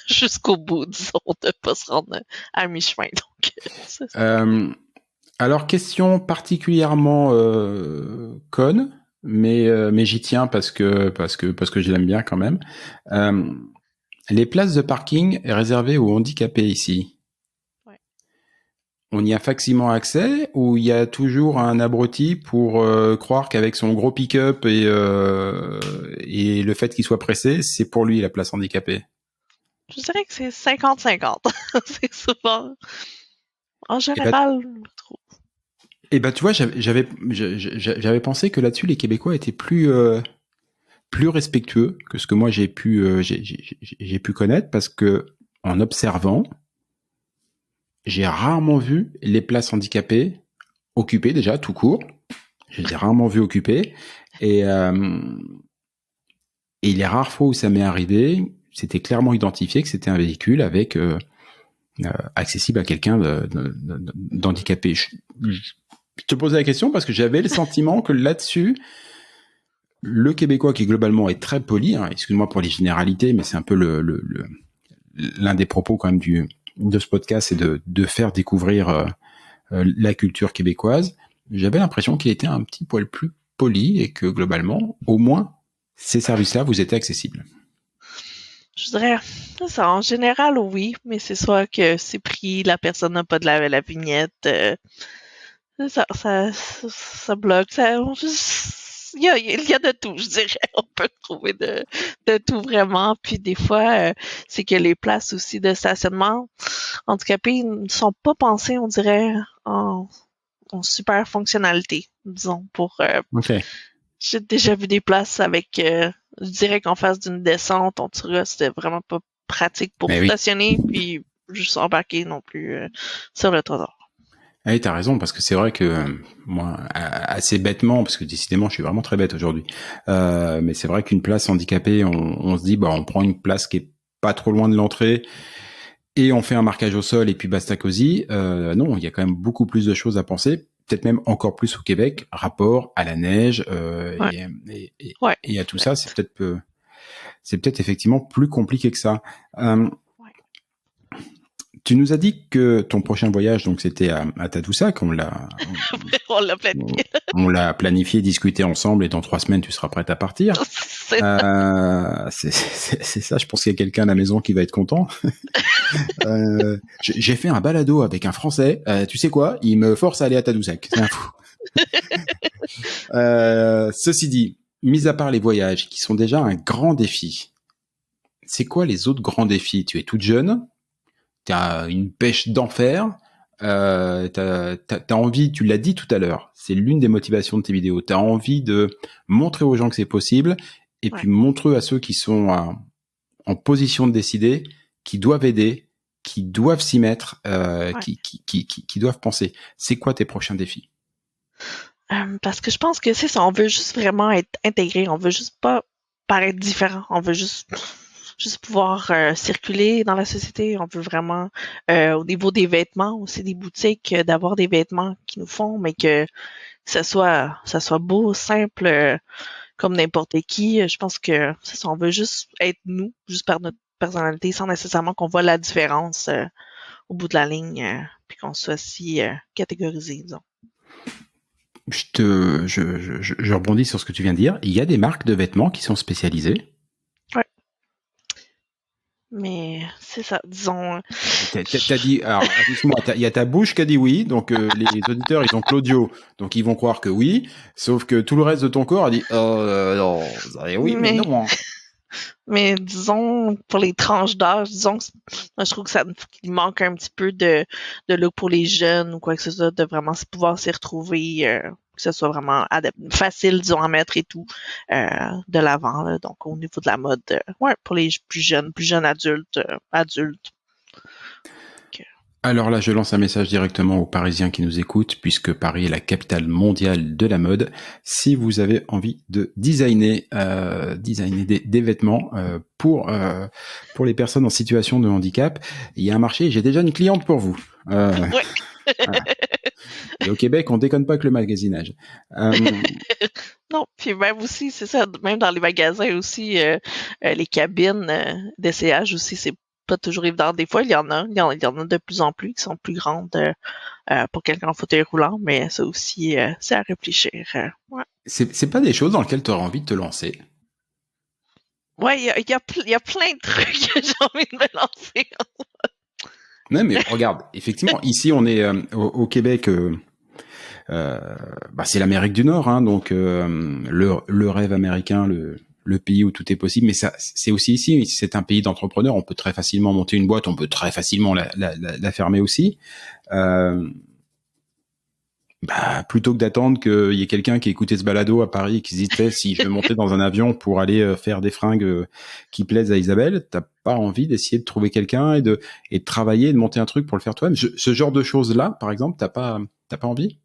jusqu'au bout, disons, de pas se rendre à mi-chemin. Donc, c'est ça. Alors, question particulièrement conne, mais j'y tiens parce que je l'aime bien quand même. Euh, les places de parking réservées aux handicapés ici. Ouais. On y a facilement accès ou il y a toujours un abruti pour croire qu'avec son gros pick-up et le fait qu'il soit pressé, c'est pour lui la place handicapée? Je dirais que c'est 50-50. C'est souvent, en Eh ben, général, je trouve. Et ben tu vois, j'avais pensé que là-dessus les Québécois étaient plus respectueux que ce que moi j'ai pu connaître, parce que en observant, j'ai rarement vu les places handicapées occupées, déjà tout court. Je les ai rarement vues occupées, et les rares fois où ça m'est arrivé, c'était clairement identifié que c'était un véhicule avec accessible à quelqu'un d'handicapé. Je te posais la question parce que j'avais le sentiment que là-dessus, le Québécois, qui globalement est très poli, hein, excuse-moi pour les généralités, mais c'est un peu l'un des propos quand même de ce podcast, c'est de faire découvrir la culture québécoise. J'avais l'impression qu'il était un petit poil plus poli et que globalement, au moins, ces services-là vous étaient accessibles. Je dirais, ça, en général, oui, mais c'est soit que c'est pris, la personne n'a pas de la vignette, ça bloque, il y a de tout, je dirais. On peut trouver de tout vraiment. Puis des fois, c'est que les places aussi de stationnement handicapés ne sont pas pensées, on dirait, en super fonctionnalité, disons, Ok. j'ai déjà vu des places avec, je dirais qu'en face d'une descente, en tout cas, c'était vraiment pas pratique pour Mais oui. stationner, puis juste embarquer non plus sur le trottoir. Ah oui, t'as raison, parce que c'est vrai que moi, assez bêtement, parce que décidément, je suis vraiment très bête aujourd'hui, mais c'est vrai qu'une place handicapée, on se dit, bah, on prend une place qui est pas trop loin de l'entrée et on fait un marquage au sol et puis basta cosy. Non, il y a quand même beaucoup plus de choses à penser, peut-être même encore plus au Québec, rapport à la neige Ouais, ouais, et à tout ça, exact. c'est peut-être effectivement plus compliqué que ça. Ouais. Tu nous as dit que ton prochain voyage, donc c'était à Tadoussac, On l'a planifié. on l'a planifié, discuté ensemble, et dans 3 semaines, tu seras prête à partir. C'est C'est ça, je pense qu'il y a quelqu'un à la maison qui va être content. J'ai fait un balado avec un Français, tu sais quoi, il me force à aller à Tadoussac, c'est un fou. Ceci dit, mis à part les voyages, qui sont déjà un grand défi, c'est quoi les autres grands défis? Tu es toute jeune, t'as une pêche d'enfer, t'as envie, tu l'as dit tout à l'heure, c'est l'une des motivations de tes vidéos, t'as envie de montrer aux gens que c'est possible, et ouais, puis montrer à ceux qui sont en position de décider, qui doivent aider, qui doivent s'y mettre, ouais. qui doivent penser. C'est quoi tes prochains défis? Parce que je pense que c'est ça, on veut juste vraiment être intégré, on veut juste pas paraître différent, on veut juste pouvoir circuler dans la société, on veut vraiment, au niveau des vêtements, aussi des boutiques, d'avoir des vêtements qui nous font, mais que ça soit beau, simple, comme n'importe qui. Je pense que c'est ça, on veut juste être nous, juste par notre personnalité, sans nécessairement qu'on voit la différence au bout de la ligne, puis qu'on soit si catégorisé, disons. Je rebondis sur ce que tu viens de dire. Il y a des marques de vêtements qui sont spécialisées. Ouais. Mais c'est ça, disons. T'as dit, alors, excuse-moi, il y a ta bouche qui a dit oui, donc les auditeurs, ils ont Claudio, donc ils vont croire que oui, sauf que tout le reste de ton corps a dit, non, vous avez oui, mais mais non. Mais disons, pour les tranches d'âge, disons, moi, je trouve que qu'il manque un petit peu de look pour les jeunes ou quoi que ce soit, de vraiment pouvoir s'y retrouver, que ce soit vraiment facile, disons, à mettre et tout, de l'avant, là. Donc, au niveau de la mode, ouais, pour les plus jeunes adultes. Que- Alors là, je lance un message directement aux Parisiens qui nous écoutent, puisque Paris est la capitale mondiale de la mode. Si vous avez envie de designer des vêtements pour les personnes en situation de handicap, il y a un marché. J'ai déjà une cliente pour vous. Ouais. Voilà. Et au Québec, on déconne pas avec le magasinage. Non, puis même aussi, c'est ça, même dans les magasins aussi, les cabines d'essayage aussi, c'est pas toujours évident. Des fois, il y en a de plus en plus qui sont plus grandes pour quelqu'un en fauteuil roulant, mais ça aussi, c'est à réfléchir. Ouais, C'est pas des choses dans lesquelles tu auras envie de te lancer. ouais, il y a plein de trucs que j'ai envie de me lancer. Non, mais regarde, effectivement, ici on est au Québec. Bah, c'est l'Amérique du Nord, hein, donc le rêve américain, le pays où tout est possible. Mais ça, c'est aussi ici. C'est un pays d'entrepreneurs. On peut très facilement monter une boîte. On peut très facilement la fermer aussi. Euh, Bah, plutôt que d'attendre qu'il y ait quelqu'un qui ait écouté ce balado à Paris et qui hésitait si je vais monter dans un avion pour aller faire des fringues qui plaisent à Isabelle, t'as pas envie d'essayer de trouver quelqu'un et de travailler et de monter un truc pour le faire toi-même. Ce genre de choses-là, par exemple, t'as pas envie?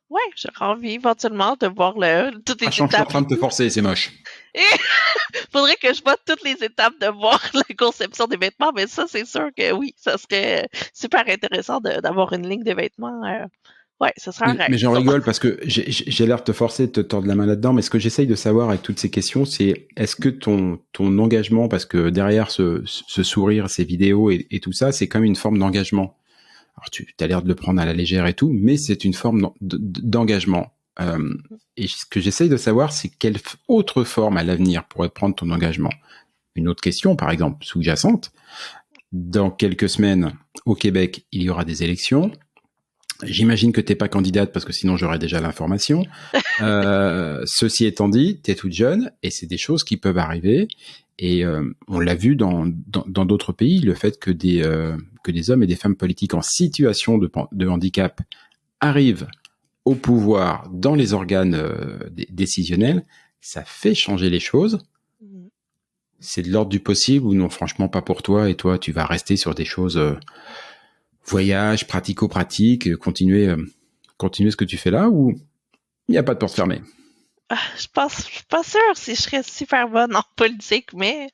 Ouais, j'aurais envie éventuellement de voir toutes Ah, les je suis en étapes train et de te tout. forcer, c'est moche. Et faudrait que je vois toutes les étapes de voir la conception des vêtements, mais ça, c'est sûr que oui, ça serait super intéressant d'avoir une ligne de vêtements. Ouais, ce serait un rêve, Mais j'en disons. rigole parce que j'ai l'air de te forcer, de te tordre la main là-dedans, mais ce que j'essaye de savoir avec toutes ces questions, c'est est-ce que ton engagement, parce que derrière ce sourire, ces vidéos et tout ça, c'est quand même une forme d'engagement. Alors tu as l'air de le prendre à la légère et tout, mais c'est une forme d'engagement. Et ce que j'essaye de savoir, c'est quelle autre forme à l'avenir pourrait prendre ton engagement. Une autre question, par exemple, sous-jacente. Dans quelques semaines, au Québec, il y aura des élections. J'imagine que t'es pas candidate parce que sinon j'aurais déjà l'information. Ceci étant dit, t'es toute jeune et c'est des choses qui peuvent arriver. Et on l'a vu dans d'autres pays, le fait que des hommes et des femmes politiques en situation de handicap arrivent au pouvoir dans les organes décisionnels, ça fait changer les choses. Mhm. C'est de l'ordre du possible ou non, franchement pas pour toi. Et toi, tu vas rester sur des choses voyage, pratico-pratique, continuer ce que tu fais là ou il n'y a pas de porte fermée. Je suis pas sûre si je serais super bonne en politique, mais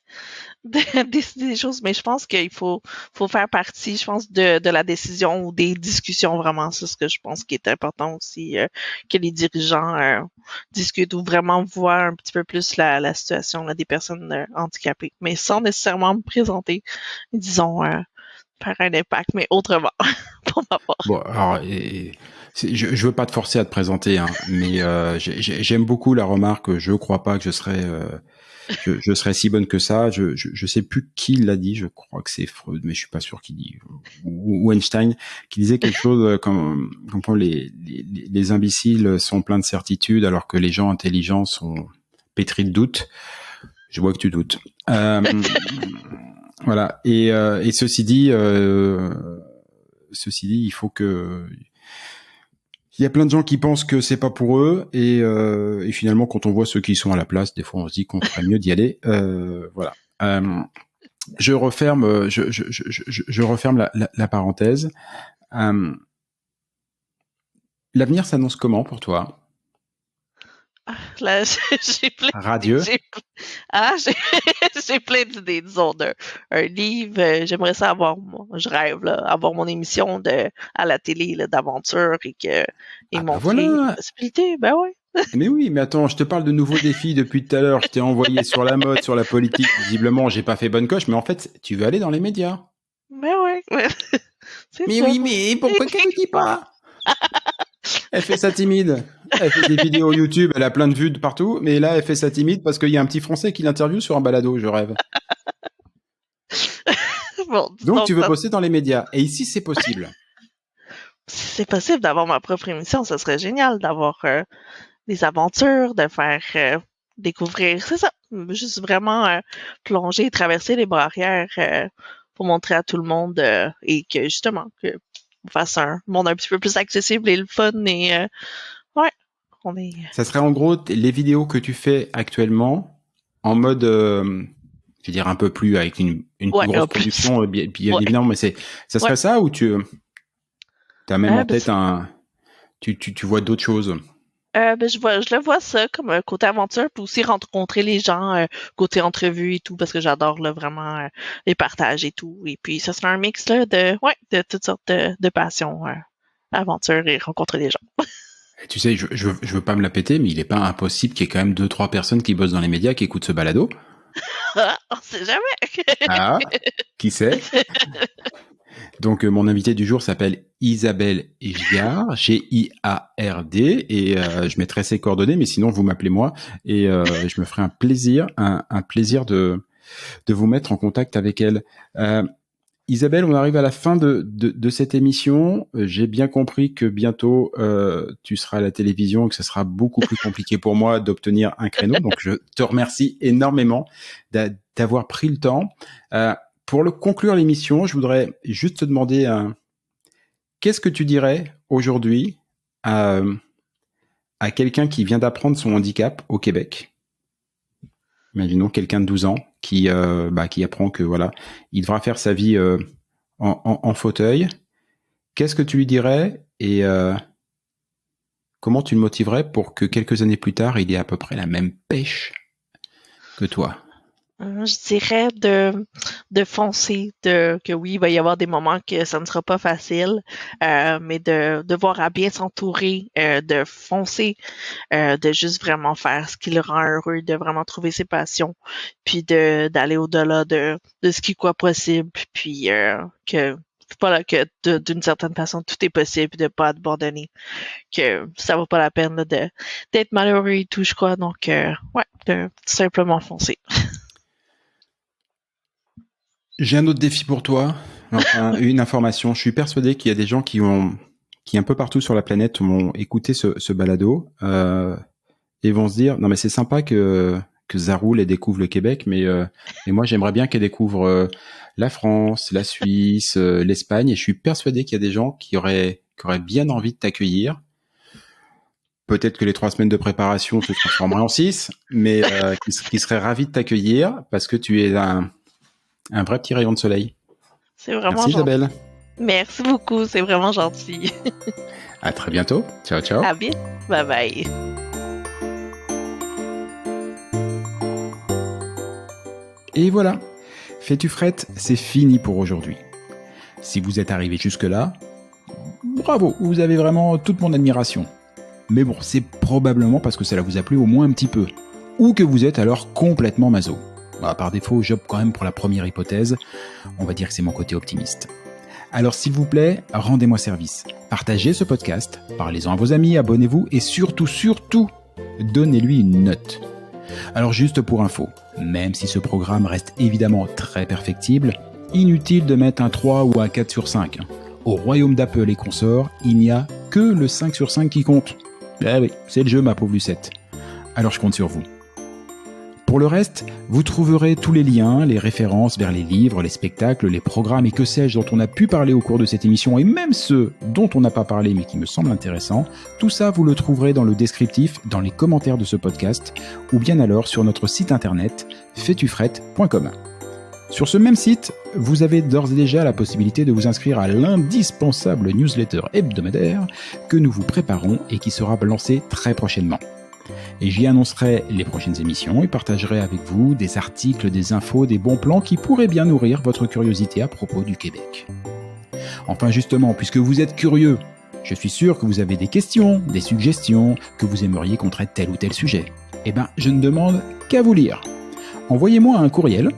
de décider des choses, mais je pense qu'il faut faire partie, je pense, de la décision ou des discussions vraiment. C'est ce que je pense qui est important aussi, que les dirigeants discutent ou vraiment voient un petit peu plus la situation là, des personnes handicapées, mais sans nécessairement me présenter, disons, faire un impact, mais autrement, pour ma part. Bon, alors, je veux pas te forcer à te présenter, hein, mais j'aime beaucoup la remarque. Je crois pas que je serais si bonne que ça. Je sais plus qui l'a dit. Je crois que c'est Freud, mais je suis pas sûr qui dit ou Einstein qui disait quelque chose comme quoi les imbéciles sont pleins de certitudes alors que les gens intelligents sont pétris de doutes. Je vois que tu doutes. Voilà. Et ceci dit, il faut que il y a plein de gens qui pensent que c'est pas pour eux et finalement quand on voit ceux qui sont à la place, des fois on se dit qu'on ferait mieux d'y aller. Voilà. Je referme la parenthèse. Euh, L'avenir s'annonce comment pour toi? Là, j'ai plein Radieux? j'ai j'ai plein d'idées, disons, un livre. J'aimerais ça avoir, je rêve, là, avoir mon émission à la télé, là, d'aventure et Ah bah montrer les voilà. possibilités. Ben ouais. Mais oui, mais attends, je te parle de nouveaux défis depuis tout à l'heure. Je t'ai envoyé sur la mode, sur la politique. Visiblement, j'ai pas fait bonne coche, mais en fait, tu veux aller dans les médias. Ben ouais. Ouais. C'est Mais ça. oui, mais pourquoi qu'elle ne dit pas? Elle fait ça timide. Elle fait des vidéos YouTube, elle a plein de vues de partout, mais là, elle fait ça timide parce qu'il y a un petit Français qui l'interviewe sur un balado, je rêve. Bon, Donc, disons tu que veux bosser dans les médias. Et ici, c'est possible. si c'est possible d'avoir ma propre émission, ce serait génial d'avoir des aventures, de faire découvrir, c'est ça, juste vraiment plonger, traverser les barrières pour montrer à tout le monde et que justement, que on fasse un monde un petit peu plus accessible et le fun et ouais, on est Ça serait en gros les vidéos que tu fais actuellement en mode, je veux dire un peu plus avec une plus ouais, grosse en plus. production, bien Ouais, évidemment, mais ça ouais. serait ça ou tu as même en Ben, tête tu vois d'autres choses. ben, je le vois ça comme un côté aventure, puis aussi rencontrer les gens, côté entrevue et tout, parce que j'adore là, vraiment les partages et tout. Et puis, ça sera un mix là, ouais, de toutes sortes de passions, aventure et rencontrer les gens. Et tu sais, je veux pas me la péter, mais il est pas impossible qu'il y ait quand même deux, trois personnes qui bossent dans les médias qui écoutent ce balado. On sait jamais. Ah, qui sait? Donc, mon invité du jour s'appelle Isabelle Gard, Gard, et je mettrai ses coordonnées, mais sinon, vous m'appelez moi, et je me ferai un plaisir de vous mettre en contact avec elle. Isabelle, on arrive à la fin de cette émission. J'ai bien compris que bientôt, tu seras à la télévision et que ce sera beaucoup plus compliqué pour moi d'obtenir un créneau. Donc, je te remercie énormément d'avoir pris le temps. Pour conclure l'émission, je voudrais juste te demander qu'est-ce que tu dirais aujourd'hui à quelqu'un qui vient d'apprendre son handicap au Québec. Imaginons quelqu'un de 12 ans qui apprend que voilà, il devra faire sa vie en fauteuil. Qu'est-ce que tu lui dirais et comment tu le motiverais pour que quelques années plus tard, il ait à peu près la même pêche que toi? Je dirais de foncer, que oui, il va y avoir des moments que ça ne sera pas facile, mais de voir à bien s'entourer, de foncer, de juste vraiment faire ce qui le rend heureux, de vraiment trouver ses passions, puis d'aller au-delà de ce qui croit possible, puis que voilà, d'une certaine façon tout est possible, puis de pas abandonner, que ça vaut pas la peine là, d'être malheureux et tout, je crois. Donc ouais, de tout simplement foncer. J'ai un autre défi pour toi. Enfin, une information. Je suis persuadé qu'il y a des gens qui un peu partout sur la planète vont écouter ce balado et vont se dire non mais c'est sympa que Zaroul elle découvre le Québec, mais moi j'aimerais bien qu'elle découvre la France, la Suisse, l'Espagne. Et je suis persuadé qu'il y a des gens qui auraient bien envie de t'accueillir. Peut-être que les 3 semaines de préparation se transformeraient en 6, mais qui seraient ravis de t'accueillir parce que tu es un vrai petit rayon de soleil. C'est vraiment Merci gentil. Isabelle. Merci beaucoup, c'est vraiment gentil. À très bientôt. Ciao, ciao. À vite. Bye bye. Et voilà. Fais-tu frette, c'est fini pour aujourd'hui. Si vous êtes arrivé jusque-là, bravo, vous avez vraiment toute mon admiration. Mais bon, c'est probablement parce que cela vous a plu au moins un petit peu. Ou que vous êtes alors complètement maso. Par défaut, j'opte quand même pour la première hypothèse. On va dire que c'est mon côté optimiste. Alors s'il vous plaît, rendez-moi service. Partagez ce podcast, parlez-en à vos amis, abonnez-vous et surtout, donnez-lui une note. Alors juste pour info, même si ce programme reste évidemment très perfectible, inutile de mettre un 3 ou un 4 sur 5. Au royaume d'Apple et consorts, il n'y a que le 5 sur 5 qui compte. Eh oui, c'est le jeu ma pauvre Lucette. Alors je compte sur vous. Pour le reste, vous trouverez tous les liens, les références vers les livres, les spectacles, les programmes et que sais-je dont on a pu parler au cours de cette émission et même ceux dont on n'a pas parlé mais qui me semblent intéressants. Tout ça, vous le trouverez dans le descriptif, dans les commentaires de ce podcast ou bien alors sur notre site internet faitufrette.com. Sur ce même site, vous avez d'ores et déjà la possibilité de vous inscrire à l'indispensable newsletter hebdomadaire que nous vous préparons et qui sera lancé très prochainement. Et j'y annoncerai les prochaines émissions et partagerai avec vous des articles, des infos, des bons plans qui pourraient bien nourrir votre curiosité à propos du Québec. Enfin justement, puisque vous êtes curieux, je suis sûr que vous avez des questions, des suggestions, que vous aimeriez qu'on traite tel ou tel sujet. Eh ben, je ne demande qu'à vous lire. Envoyez-moi un courriel.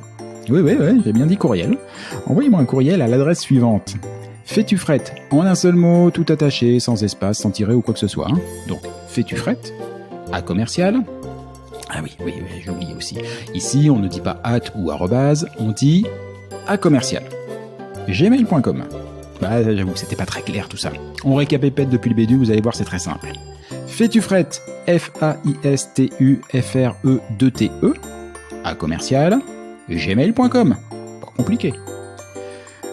Oui, j'ai bien dit courriel. Envoyez-moi un courriel à l'adresse suivante. Fais-tu-frette, en un seul mot, tout attaché, sans espace, sans tiret ou quoi que ce soit. Donc, fais-tu-frette à commercial. Ah oui, j'ai oublié aussi. Ici, on ne dit pas at ou arrobase, on dit à commercial. gmail.com. J'avoue que c'était pas très clair tout ça. On récapépète depuis le début, vous allez voir, c'est très simple. Fais-tu-frette, F-A-I-S-T-U-F-R-E-2-T-E, à commercial, gmail.com. Pas compliqué.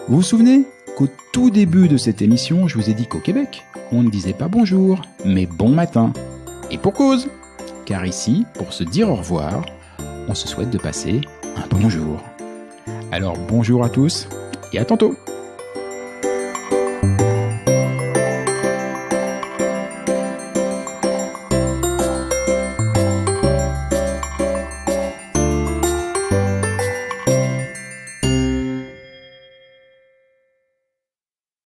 Vous vous souvenez qu'au tout début de cette émission, je vous ai dit qu'au Québec, on ne disait pas bonjour, mais bon matin. Et pour cause, car ici, pour se dire au revoir, on se souhaite de passer un bon jour. Alors bonjour à tous et à tantôt.